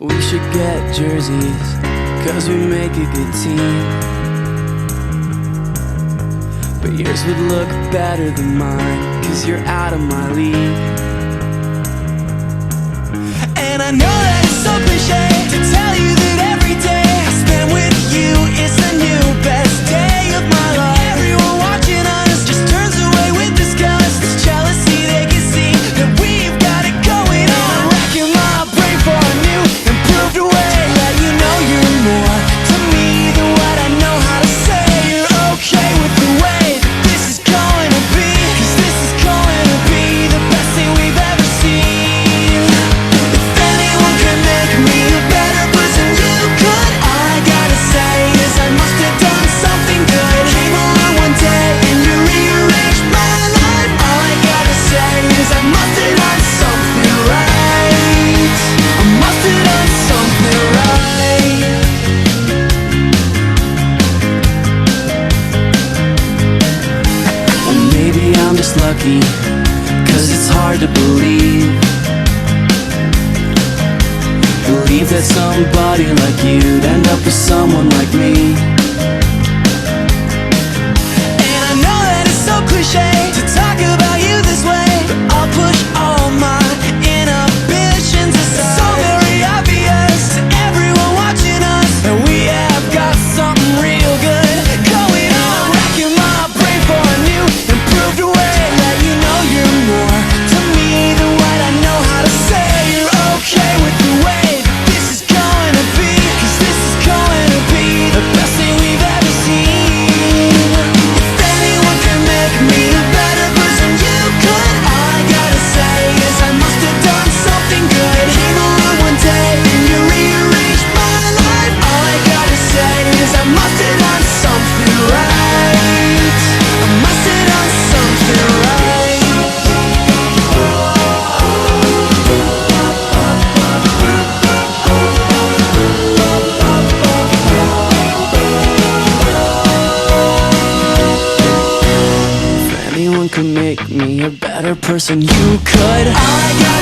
We should get jerseys, 'cause we make a good team. But yours would look better than mine, 'cause you're out of my league. And I know that it's so cliche to tell you that every day I spend with you is the new best day of my life. Everyone watching us just turns away with disgust. This jealousy, they can see that we've got it going on. I'm racking my brain for a new improved way. Let you know you're more to me than what I know how to say. You're okay with the way this is going to be, 'cause this is going to be the best thing we've ever seen. If anyone can make me a better person, you could. All I gotta say is I must have done something good. Came along one day and you rearranged my life. All I gotta say is I must have done something right. I must have done something right. Well, maybe I'm just lucky, 'cause it's hard to believe that somebody like you'd end up with someone like me. And I know that it's so cliche to talk about you this way, but I'll push all my inhibitions aside. It's so very obvious to everyone watching us that we have got something real good going on. I'm racking my brain for a new improved way. Let you know you're more to me than what I know how to say. You're okay with the way could make me a better person, you could. All I got